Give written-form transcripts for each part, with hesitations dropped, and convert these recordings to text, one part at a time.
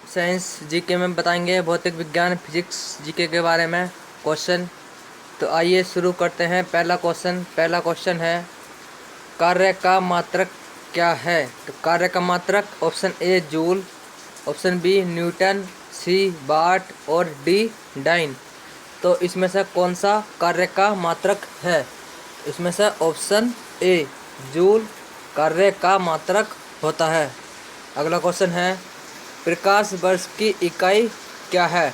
Science GK में बताएंगे भौतिक विज्ञान फिजिक्स जीके के बारे में क्वेश्चन। तो आइए शुरू करते हैं। पहला क्वेश्चन है, कार्य का मात्रक क्या है? तो कार्य का मात्रक option A joule, option B newton, C watt और डी डाइन। तो इसमें से कौन सा कार्य का मात्रक है? इसमें से ऑप्शन ए जूल कार्य का मात्रक होता है। अगला क्वेश्चन है, प्रकाश वर्ष की इकाई क्या है?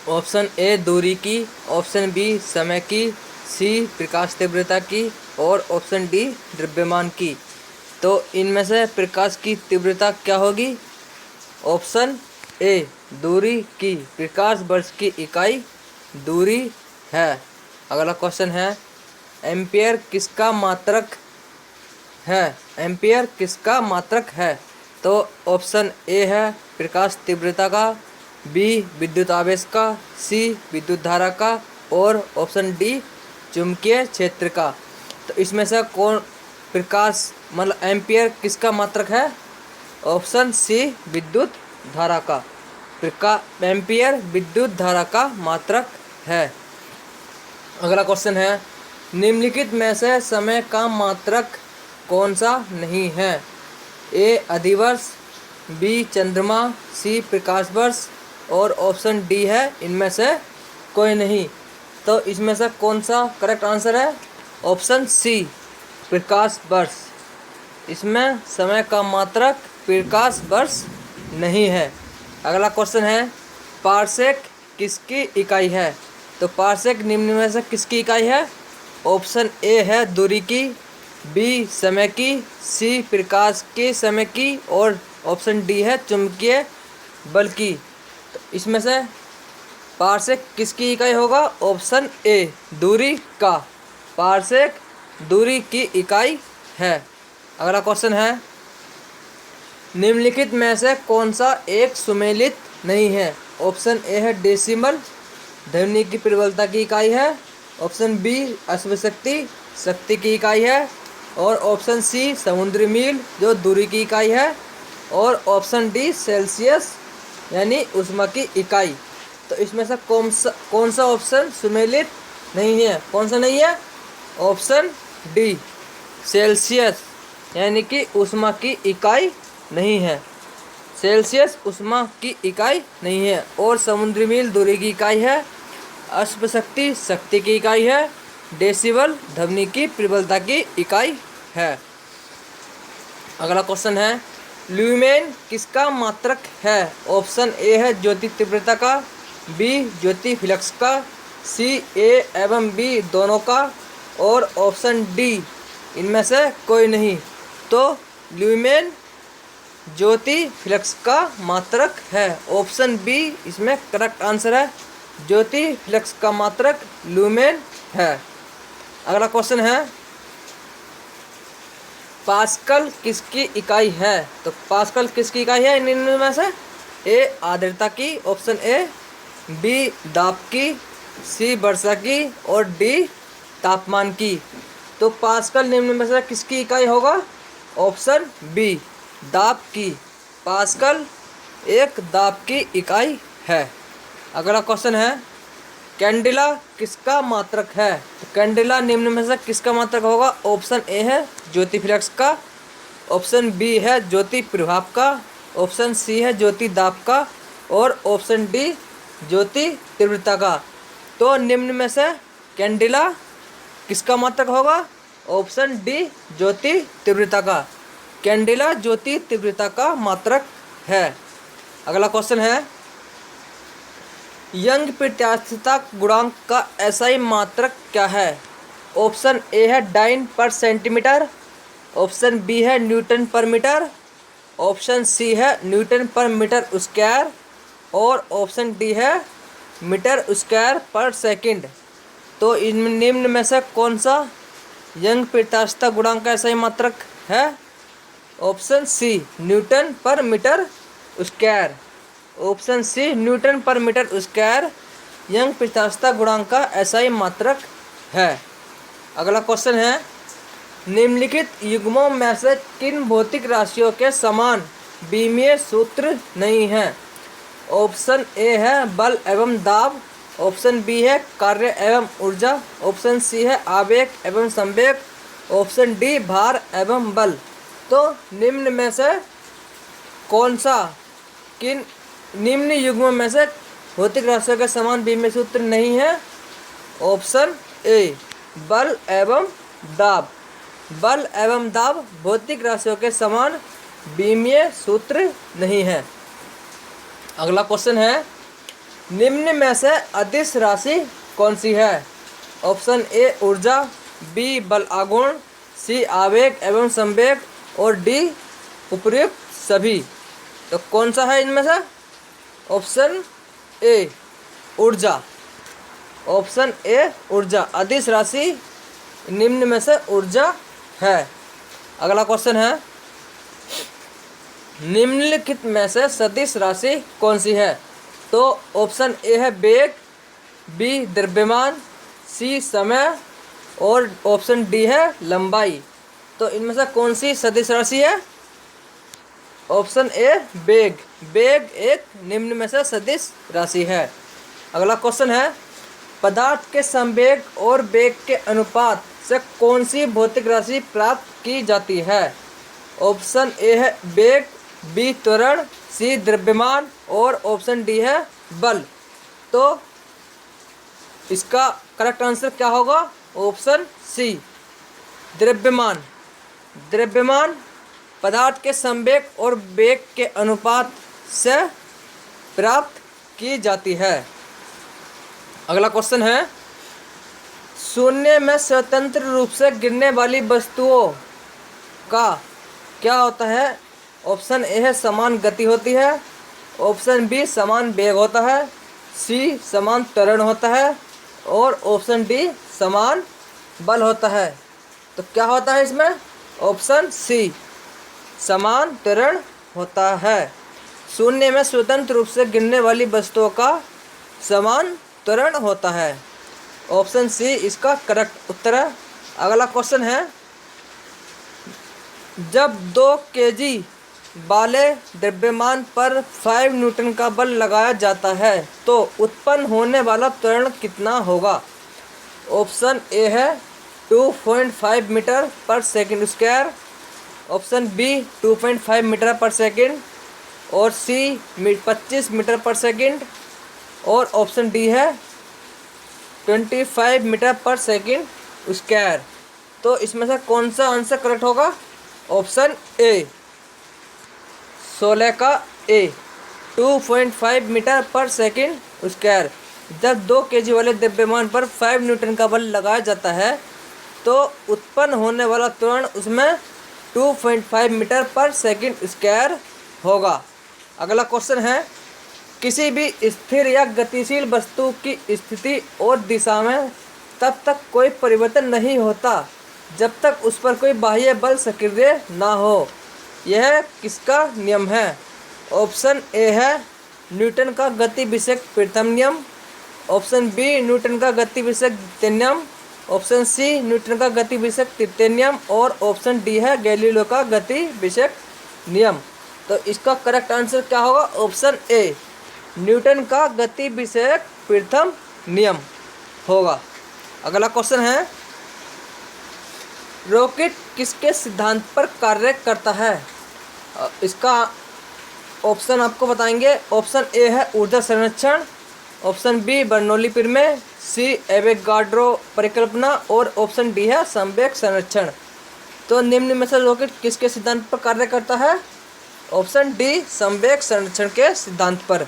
ऑप्शन ए दूरी की, ऑप्शन बी समय की, सी प्रकाश तीव्रता की और ऑप्शन डी द्रव्यमान की। तो इनमें से प्रकाश की तीव्रता क्या होगी? ऑप्शन ए दूरी की, प्रकाश वर्ष की इकाई दूरी है। अगला क्वेश्चन है, एम्पियर किसका मात्रक है? एम्पियर किसका मात्रक है? तो ऑप्शन ए है प्रकाश तीव्रता का, बी विद्युत आवेश का, सी विद्युत धारा का और ऑप्शन डी चुंबकीय क्षेत्र का। तो इसमें से कौन प्रकाश मतलब एम्पियर किसका मात्रक है? ऑप्शन सी विद्युत धारा का। एम्पियर विद्युत धारा का मात्रक है। अगला क्वेश्चन है, निम्नलिखित में से समय का मात्रक कौन सा नहीं है? ए अधिवर्ष, बी चंद्रमा, सी प्रकाश वर्ष और ऑप्शन डी है इनमें से कोई नहीं। तो इसमें से कौन सा करेक्ट आंसर है? ऑप्शन सी प्रकाश वर्ष। इसमें समय का मात्रक प्रकाश वर्ष नहीं है। अगला क्वेश्चन है, पारसेक किसकी इकाई है? तो पारसेक निम्न में से किसकी इकाई है? ऑप्शन ए है दूरी की, बी समय की, सी प्रकाश के समय की और ऑप्शन डी है चुंबकीय बल की। तो इसमें से पारसेक किसकी इकाई होगा? ऑप्शन ए दूरी का। पारसेक दूरी की इकाई है। अगला क्वेश्चन है, निम्नलिखित में से कौन सा एक सुमेलित नहीं है? ऑप्शन ए है डेसिमल, ध्वनि की प्रबलता की इकाई है, ऑप्शन बी अश्व शक्ति, शक्ति की इकाई है और ऑप्शन सी समुद्री मील जो दूरी की इकाई है और ऑप्शन डी सेल्सियस यानी ऊष्मा की इकाई। तो इसमें से कौन सा ऑप्शन सुमेलित नहीं है? कौन सा नहीं है? ऑप्शन डी सेल्सियस यानी कि ऊष्मा की इकाई नहीं है। सेल्सियस ऊष्मा की इकाई नहीं है और समुद्री मील दूरी की इकाई है, अश्व शक्ति शक्ति की इकाई है, डेसिबल ध्वनि की प्रबलता की इकाई है। अगला क्वेश्चन है, ल्यूमेन किसका मात्रक है? ऑप्शन ए है ज्योति तीव्रता का, बी ज्योति फ्लक्स का, सी ए एवं बी दोनों का और ऑप्शन डी इनमें से कोई नहीं। तो ल्यूमेन ज्योति फ्लक्स का मात्रक है। ऑप्शन बी इसमें करेक्ट आंसर है। ज्योति फ्लक्स का मात्रक ल्यूमेन है। अगला क्वेश्चन है, पास्कल किसकी इकाई है? तो पास्कल किसकी इकाई है इनमें में से? ए आर्द्रता की, ऑप्शन ए, बी दाब की, सी वर्षा की और डी तापमान की। तो पास्कल निम्न में से किसकी इकाई होगा? ऑप्शन बी दाब की। पास्कल एक दाब की इकाई है। अगला क्वेश्चन है, कैंडिला किसका मात्रक है? तो कैंडिला निम्न में से किसका मात्रक होगा? ऑप्शन ए है ज्योति फ्लक्स का, ऑप्शन बी है ज्योति प्रभाव का, ऑप्शन सी है ज्योति दाब का और ऑप्शन डी ज्योति तीव्रता का। तो निम्न में से कैंडिला किसका मात्रक होगा? ऑप्शन डी ज्योति तीव्रता का। कैंडिला ज्योति तीव्रता का मात्रक है। अगला क्वेश्चन है, यंग प्रत्यास्थता गुणांक का एसआई मात्रक क्या है? ऑप्शन ए है डाइन पर सेंटीमीटर, ऑप्शन बी है Newton per metre, option C है न्यूटन पर मीटर स्क्वायर और ऑप्शन डी है मीटर स्क्वायर पर सेकंड। तो इन निम्न में से कौन सा यंग प्रत्यास्थता गुणांक का एसआई मात्रक है? Option C newton per metre square. Option C newton per metre square Young प्रत्यास्थता गुणांक का एसआई मात्रक है। अगला क्वेश्चन है, निम्नलिखित युग्मों में से किन भौतिक राशियों के समान बीमीय सूत्र नहीं है। ऑप्शन ए है बल एवं दाब, ऑप्शन बी है कार्य एवं ऊर्जा, ऑप्शन सी है आवेग एवं संवेग, ऑप्शन डी भार एवं बल। तो निम्न में से कौन सा, किन निम्न युग्मों में से भौतिक राशियों के समान बीमीय सूत्र नहीं है? ऑप्शन ए बल एवं दाब। बल एवं दाब भौतिक राशियों के समान बीमीय सूत्र नहीं है। अगला क्वेश्चन है, निम्न में से अदिश राशि कौन सी है? ऑप्शन ए ऊर्जा, बी बल आघूर्ण, सी आवेग एवं संवेग और डी उपर्युक्त सभी। तो कौन सा है इनमें से? ऑप्शन ए ऊर्जा। ऑप्शन ए ऊर्जा, अदिश राशि निम्न में से ऊर्जा है। अगला क्वेश्चन है, निम्नलिखित में से सदिश राशि कौन सी है? तो ऑप्शन ए है वेग, बी द्रव्यमान, सी समय और ऑप्शन डी है लंबाई। तो इनमें से कौन सी सदिश राशि है? ऑप्शन ए वेग। वेग एक निम्न में से सदिश राशि है। अगला क्वेश्चन है, पदार्थ के संवेग और वेग के अनुपात से कौन सी भौतिक राशि प्राप्त की जाती है? ऑप्शन ए है वेग, बी त्वरण, सी द्रव्यमान और ऑप्शन डी है बल। तो इसका करेक्ट आंसर क्या होगा? ऑप्शन सी द्रव्यमान। द्रव्यमान पदार्थ के संवेग और वेग के अनुपात से प्राप्त की जाती है। अगला क्वेश्चन है, शून्य में स्वतंत्र रूप से गिरने वाली वस्तुओं का क्या होता है? ऑप्शन ए है समान गति होती है, ऑप्शन बी समान वेग होता है, सी समान त्वरण होता है और ऑप्शन डी समान बल होता है। तो क्या होता है इसमें? ऑप्शन सी समान त्वरण होता है। शून्य में स्वतंत्र रूप से गिरने वाली वस्तुओं का समान त्वरण होता है। ऑप्शन सी इसका करेक्ट उत्तर है। अगला क्वेश्चन है, जब 2 केजी वाले द्रव्यमान पर 5 न्यूटन का बल लगाया जाता है तो उत्पन्न होने वाला त्वरण कितना होगा? ऑप्शन ए है 2.5 metre per second square, option B 2.5 metre per second और सी 25 मीटर पर सेकंड और ऑप्शन डी है 25 मीटर पर सेकंड स्क्वायर। तो इसमें से कौन सा आंसर करेक्ट होगा? ऑप्शन ए 16 का ए 2.5 मीटर पर सेकंड स्क्वायर। जब 2 केजी वाले द्रव्यमान पर 5 न्यूटन का बल लगाया जाता है तो उत्पन्न होने वाला त्वरण उसमें 2.5 मीटर पर सेकंड स्क्वायर होगा। अगला क्वेश्चन है, किसी भी स्थिर या गतिशील वस्तु की स्थिति और दिशा में तब तक कोई परिवर्तन नहीं होता जब तक उस पर कोई बाह्य बल सक्रिय ना हो। यह किसका नियम है? ऑप्शन ए है न्यूटन का गति विषयक प्रथम नियम, ऑप्शन बी न्यूटन का गति विषयक द्वितीय नियम, ऑप्शन सी न्यूटन का गति विषयक तृतीय नियम और ऑप्शन डी है गैलीलियो का गति विषयक नियम। तो इसका करेक्ट आंसर क्या होगा? ऑप्शन ए न्यूटन का गति विषयक प्रथम नियम होगा। अगला क्वेश्चन है, रॉकेट किसके सिद्धांत पर कार्य करता है? इसका ऑप्शन आपको बताएंगे। ऑप्शन ए है ऊर्जा संरक्षण, ऑप्शन बी बर्नौली प्रमेय, सी एवोगाड्रो परिकल्पना और ऑप्शन डी है संवेग संरक्षण। तो निम्न में से रॉकेट किसके सिद्धांत पर कार्य करता है? ऑप्शन डी संवेग संरक्षण के सिद्धांत पर।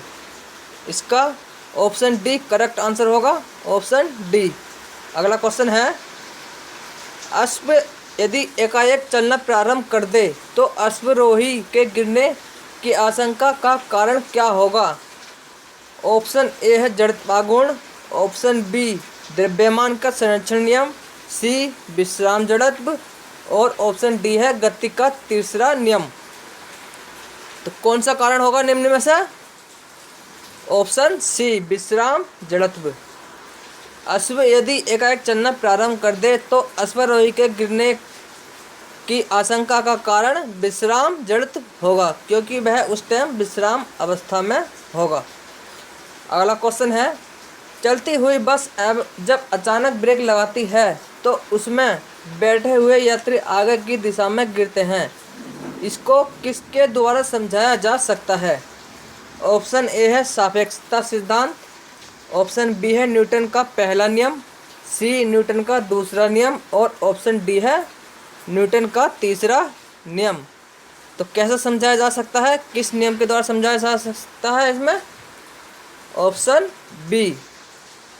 इसका ऑप्शन डी करेक्ट आंसर होगा, ऑप्शन डी। अगला क्वेश्चन है, अश्व यदि एकाएक चलना प्रारंभ कर दे तो अश्वरोही के गिरने की आशंका का कारण क्या होगा? ऑप्शन ए है जड़त्वाघूर्ण, ऑप्शन बी द्रव्यमान का संरक्षण नियम, सी विश्राम जड़त्व और ऑप्शन डी है गति का तीसरा नियम। तो कौन सा कारण होगा निम्न में से? ऑप्शन सी विश्राम जड़त्व। अश्व यदि एकाएक चलना प्रारंभ कर दे तो अश्वारोही के गिरने की आशंका का कारण विश्राम जड़त्व होगा, क्योंकि वह उस टाइम विश्राम अवस्था में होगा। अगला क्वेश्चन है, चलती हुई बस जब अचानक ब्रेक लगाती है तो उसमें बैठे हुए यात्री आगे की दिशा में गिरते हैं। इसको किसके द्वारा समझाया जा सकता है? ऑप्शन ए है सापेक्षता सिद्धांत, ऑप्शन बी है न्यूटन का पहला नियम, सी न्यूटन का दूसरा नियम और ऑप्शन डी है न्यूटन का तीसरा नियम। तो कैसे समझाया जा सकता है, किस नियम के द्वारा समझाया जा सकता है इसमें? ऑप्शन बी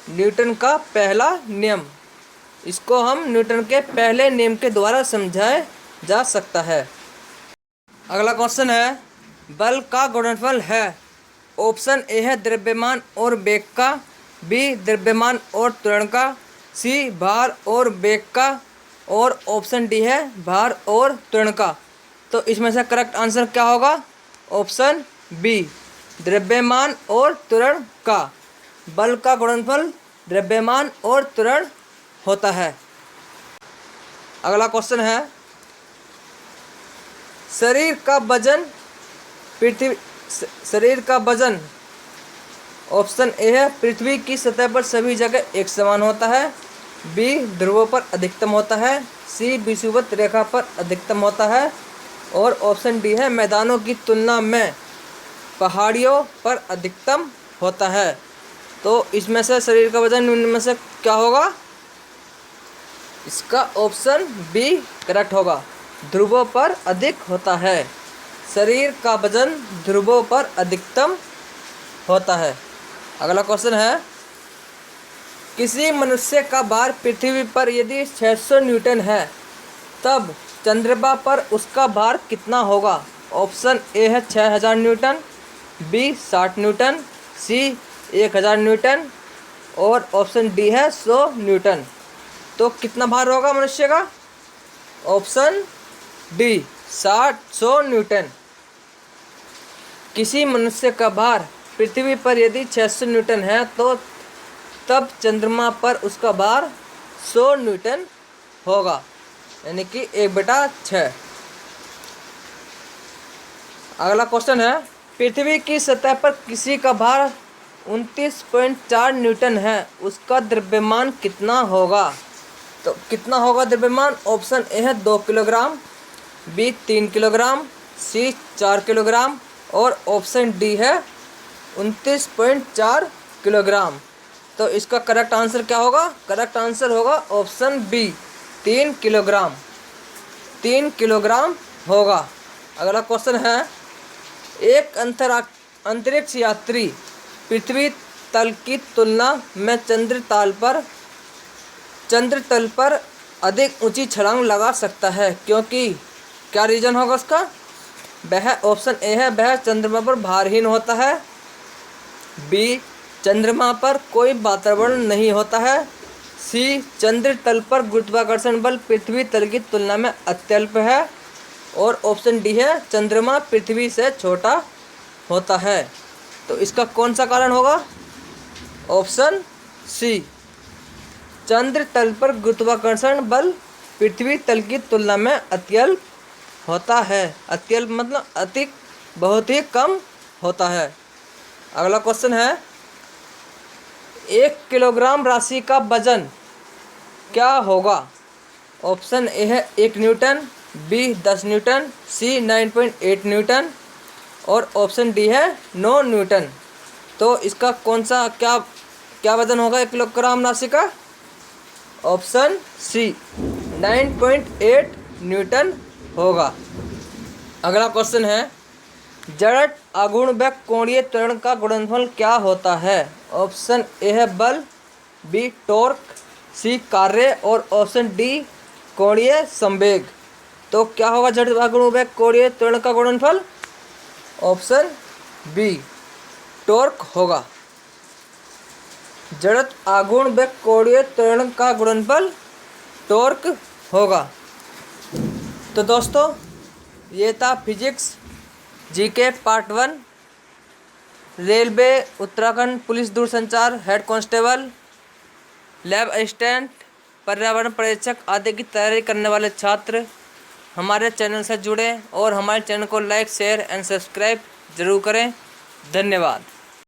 न्यूटन का पहला नियम। इसको हम न्यूटन के पहले नियम के द्वारा समझाया जा सकता है। अगला क्वेश्चन है, बल का गुणनफल है। ऑप्शन ए है द्रव्यमान और वेग का, बी द्रव्यमान और त्वरण का, सी भार और वेग का और ऑप्शन डी है भार और त्वरण का। तो इसमें से करेक्ट आंसर क्या होगा? ऑप्शन बी द्रव्यमान और त्वरण का। बल का गुणनफल द्रव्यमान और त्वरण होता है। अगला क्वेश्चन है, शरीर का वजन ऑप्शन ए है पृथ्वी की सतह पर सभी जगह एक समान होता है, बी ध्रुवों पर अधिकतम होता है, सी विषुवत रेखा पर अधिकतम होता है और ऑप्शन डी है मैदानों की तुलना में पहाड़ियों पर अधिकतम होता है। तो इसमें से शरीर का वजन निम्न में से क्या होगा? इसका ऑप्शन बी करेक्ट होगा, ध्रुवों पर अधिक होता है। शरीर का वजन ध्रुवों पर अधिकतम होता है। अगला क्वेश्चन है, किसी मनुष्य का भार पृथ्वी पर यदि 600 न्यूटन है तब चंद्रमा पर उसका भार कितना होगा? ऑप्शन ए है 6000 न्यूटन, बी 60 न्यूटन, सी 1000 न्यूटन और ऑप्शन डी है 100 न्यूटन। तो कितना भार होगा मनुष्य का? Option D 100 Newton. किसी मनुष्य का भार पृथ्वी पर यदि 600 न्यूटन है तो तब चंद्रमा पर उसका भार 100 न्यूटन होगा, यानी कि 1/6। अगला क्वेश्चन है, पृथ्वी की सतह पर किसी का भार 29.4 न्यूटन है, उसका द्रव्यमान कितना होगा? तो कितना होगा द्रव्यमान? ऑप्शन ए है 2 किलोग्राम, बी 3 किलोग्राम, सी 4 किलोग्राम और ऑप्शन डी है 29.4 किलोग्राम। तो इसका करेक्ट आंसर क्या होगा? करेक्ट आंसर होगा ऑप्शन बी 3 किलोग्राम। 3 किलोग्राम होगा। अगला क्वेश्चन है, एक अंतरिक्ष यात्री पृथ्वी तल की तुलना में चंद्र तल पर अधिक ऊंची छलांग लगा सकता है, क्योंकि क्या रीज़न होगा उसका? वह ऑप्शन ए है वह चंद्रमा पर भारहीन होता है, बी चंद्रमा पर कोई वातावरण नहीं होता है, सी चंद्र तल पर गुरुत्वाकर्षण बल पृथ्वी तल की तुलना में अत्यल्प है और ऑप्शन डी है चंद्रमा पृथ्वी से छोटा होता है। तो इसका कौन सा कारण होगा? ऑप्शन सी चंद्र तल पर गुरुत्वाकर्षण बल पृथ्वी तल की तुलना में अत्यल्प होता है। अत्यल्प मतलब अति बहुत ही कम होता है। अगला क्वेश्चन है, 1 किलोग्राम राशि का वजन क्या होगा? ऑप्शन ए है 1 न्यूटन, बी 10 न्यूटन, सी 9.8 न्यूटन और ऑप्शन डी है 9 न्यूटन। तो इसका कौन सा क्या वजन होगा 1 किलोग्राम राशि का? ऑप्शन सी 9.8 न्यूटन होगा। अगला क्वेश्चन है, जड़ आघूर्ण व कोणीय त्वरण का गुणनफल क्या होता है? ऑप्शन ए है बल, बी टॉर्क, सी कार्य और ऑप्शन डी कोणीय संवेग। तो क्या होगा जड़ आघूर्ण व कोणीय त्वरण का गुणनफल? ऑप्शन बी टॉर्क होगा। जड़ आघूर्ण व कोणीय त्वरण का गुणनफल टॉर्क होगा। तो दोस्तों ये था physics GK part 1। Railway, Uttarakhand police दूरसंचार, हेड कांस्टेबल, लैब असिस्टेंट, पर्यावरण पर्यवेक्षक आदि की तैयारी करने वाले छात्र हमारे चैनल से जुड़ें और हमारे चैनल को लाइक शेयर एंड सब्सक्राइब ज़रूर करें। धन्यवाद।